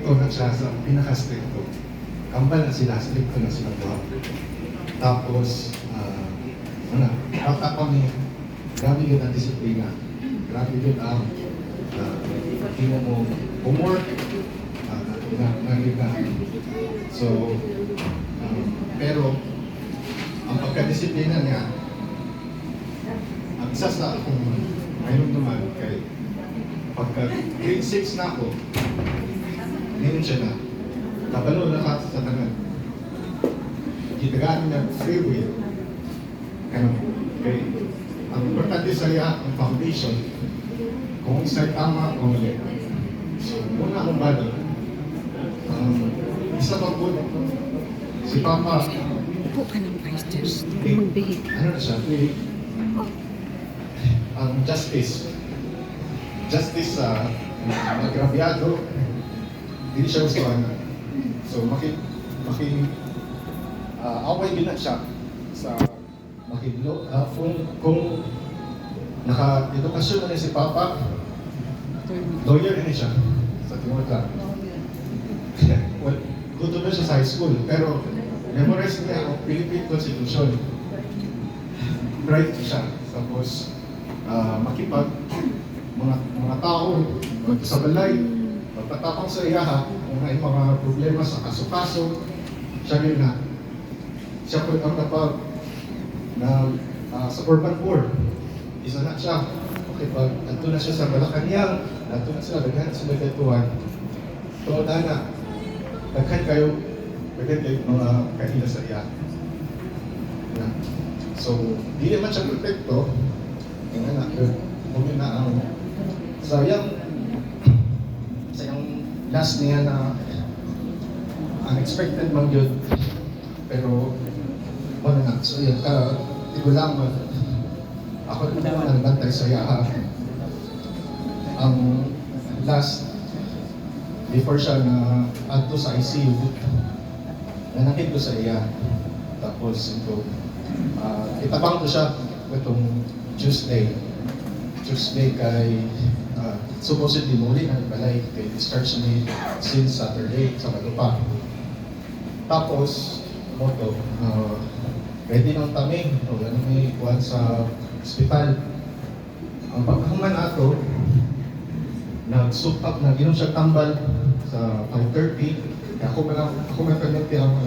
stricto na siya sa pinaka-stricto. Kambal na sila, stricto na sila buhat. Tapos, bata kami, grabe yun ang disiplina. Grabe yun ang hindi mo homework, na. So, pero, ang pagka-disiplina niya, ang isa sa akong ngayon naman kay pagka grade 6 na ako, ngayon siya na. Kabalo na ka sa tanan. Gitagaan niya free will. Kaya, ang importante sa iya, ang foundation, kung isa'y tama o mali. So, muna akong bado. Isa pa po, si Papa, Upo ka ng pastors. Magbihig. ano na siya, ang justice sa agrabyado, hindi siya gusto na. So, away din na siya sa makidlo. Kung naka-edukasyon na niya si Papa, lawyer na siya sa Timotla. Well, gusto na siya sa high school, pero memorize niya ang Philippine Constitution. Bright siya. Tapos, makipag mga tao sa balay, pagtatapang sa iyaha, kung may mga problema sa kaso-kaso, siya rin na. Siya po ang napag na sa urban board. Isa na siya. Makipag, nanto na siya sa Malacanang, nanto na sila, daghan sila gatuan. Tungod na, daghan kayo mga kahila sa iya. So, di naman siya perfecto. Tingnan na, kung na ang sayang last niya na unexpected man yun. Pero, wala na. So, yan, tigo lang, ako naman ang bantay sa iya. Ang last, before siya na adto sa ICU, nanakit ko sa iya. Tapos ito, itabang ko siya itong Tuesday kay supposedly muli na balay kay discharge ni since Saturday, Sabado pa. Tapos, moto, ready ng taming, may kuhan sa hospital. Ang pagkahuman ato, nag-soup up na ginom siya tambal sa 5:30. Ako man kaniti ang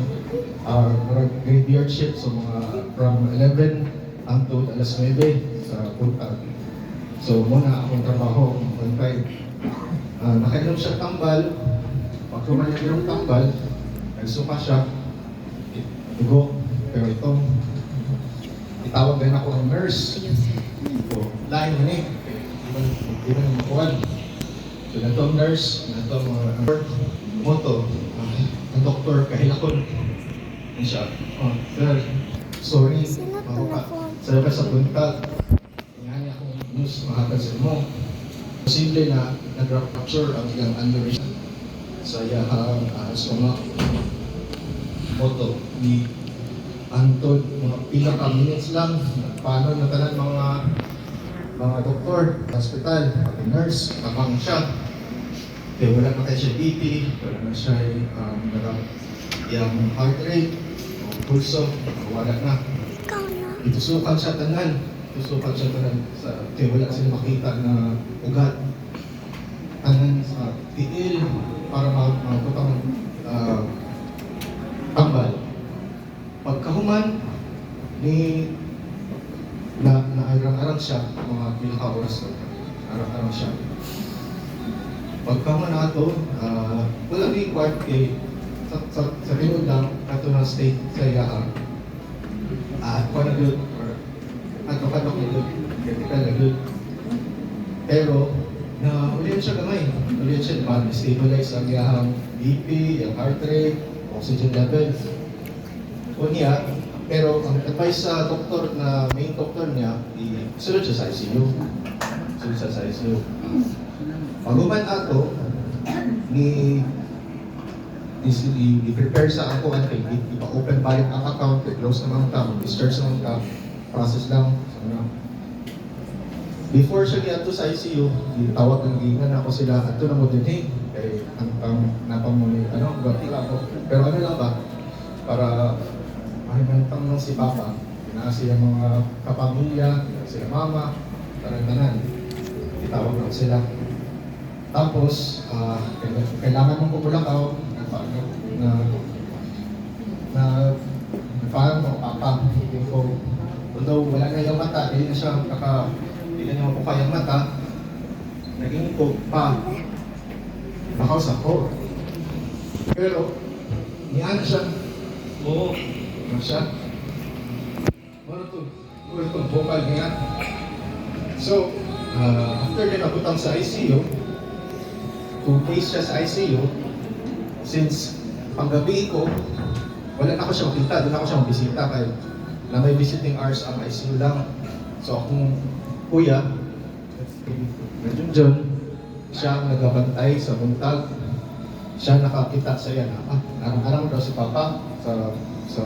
graveyard shift, so mga from 11 until alas 9 sa punta. So muna akong trabaho, bantay. Nakainom siya tambal, pag kumain yung tambal, nagsuka siya, dugo, pero itong itawag din ako ang nurse. So, lain mo ni, hindi man makuhan. So, natong nurse, natong moto, ang doktor, kahilakon. Yan siya. Sir, sorry, sa sa punta. Ngayon akong news makakal sa mo. Posible na nag-rupture ang ilang aneurysm sa iyahang stomach. Moto, ni Anton, mga pila ka minutes lang, paano na tanan mga doktor, hospital, pati nurse, kapang siya. Kaya wala na kayo siya BP, wala na siya yung heart rate, pulso, wala na. Itusukan siya tanan. Kaya wala sila makita na ugat. Tanan sa tiil para magputang tambal. Pagkahuman, naarang-arang siya, mga pilang oras na arang-arang siya. Pagkahuman na ito, wala ni quite sa pinod lang, ito na state sa iyaha. Kung na good, or ato-ato na good, critical na good. Pero, ulihan siya gamay. Ulihan siya, stabilize ang iyahang BP, yung heart rate, oxygen levels. Niya, pero ang advice sa doktor na main doktor niya, sunod siya sa ICU. Pag-uman ato, i-prepare sa ako at ipa-open balik ang account, i-close naman ka, mag-discharge naman ka, process lang. Before siya niya sa ICU, tawag ng gingan ako sila, ato na mo din, hey, kay ang napamuli, wala ko. Pero ano lang ba, para mahimantang lang si Papa, pinasi ang mga kapamilya, sila mama, tanan-tanan, itawag lang sila. Tapos, kailangan mong kumulakaw na parang mo, Papa, yung ko, although wala na yung mata, hindi na siya hindi na niya mapukay ang mata, naging ko, Pa, nakausap ko. Pero, niyan siya, oo, ano siya? Ano ito, vocal niya. So, after niya nabutang sa ICU, 2 days siya sa ICU, since panggabi ko, wala na ako siya makita, doon ako siya mabisita kaya na may visiting hours ang ICU lang. So akong kuya, medyo dyan, siya ang nagabantay sa buntag. Siya nakakita sa iya na, arang-arang daw si Papa sa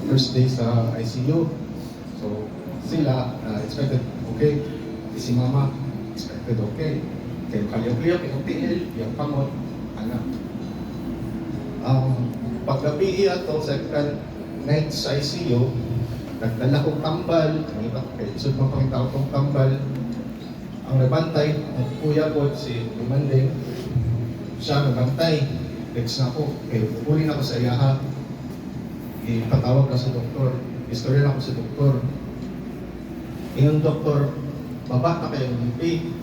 first day sa ICU. So sila, expected okay. Si Mama, expected okay. Kaya kaliyok-liyok, yung PL, yung pangot, anak. Paggabi ato second night sa ICU, nagdala kong tambal, kaya isod mo pakita kong tambal. Ang nagbantay, ang kuya ko, si Lumandeng, siya nagbantay, text na ako, kaya pupuli na ako sa iyaha, ipatawag na sa doktor, istorya na ako sa doktor. Yung doktor, baba na kayo ng BP,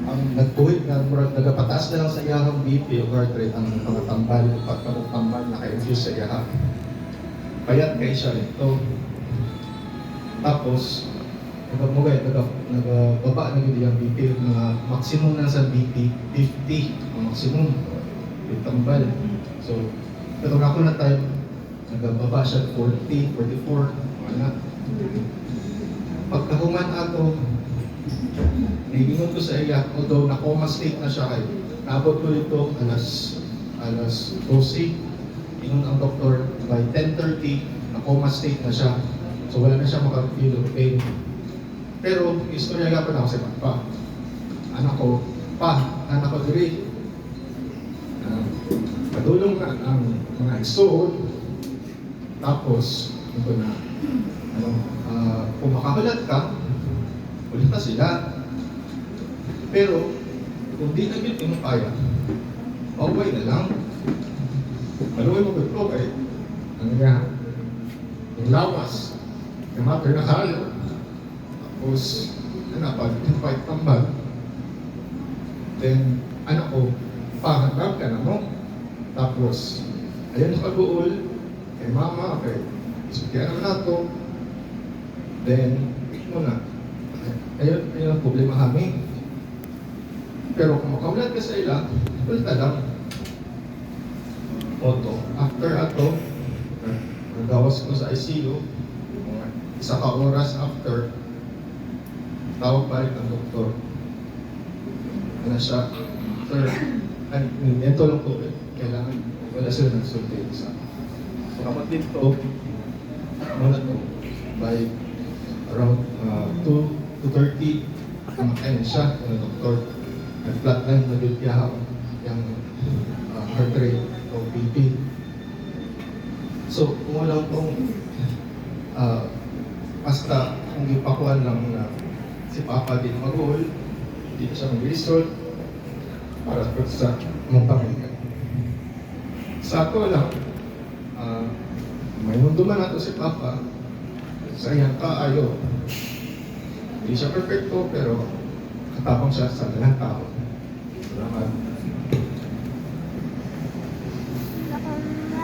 ang nagbuhit na murag nagapataas na lang sa iyahang BP o heart rate ang mga tambal, pagkakutambal na ka-infuse sa iyaha. Payat kayo siya rito. Tapos, nagbaba na yun yung BP, mga maximum na sa BP, 50 ang maximum, yung tambal. So, katong ako na time, nagbaba siya 40, 44, wala. Pagkahuman ako, naiingon ko sa iya, although na-coma state na siya kayo. Naabot ko ito alas 12. Ingon ang doktor, by 10:30, na-coma state na siya. So wala na siya makapil of pain. Pero, istorya nga pa na ako sa Papa. Anak ko, anak ko diri. Padulong na ang mga igsoon. Tapos, ito na, kung makahulat ka, ulit na sila. Pero, kung di na yun yung kaya, mauway na lang. Maluway mo ito eh. Ano nga? Yung lawas, yung matter na halo. Tapos, pag-invite tambal. Then, anak ko, pahanap ka na mo. Tapos, ayun sa pag-uul, kay mama, kay isukyan naman nato. Then, mo na. Ayun ang problema kami. Pero kung makaulat ka sa ila, ulta lang. Oto. After ato, nagawas ko sa ICU, mga 1 oras after, tawag pa rin ang doktor. Ano siya, sir, ito lang po, kailangan, wala sila nagsulti sa kapatid ko, mga to, by around 2:30, kumakain siya, yung doktor, nag-flatline na bilyahaw, yung heart rate o BP. So, kung walang itong, basta kung ipakuan lang na si Papa din mag-uul, hindi na siya mag-resort para sa mga pamilya. Sa ako lang, may munduman nato si Papa, sa iyang kaayo. Hindi siya perfecto, pero katabang siya sa lahat tao. Salamat.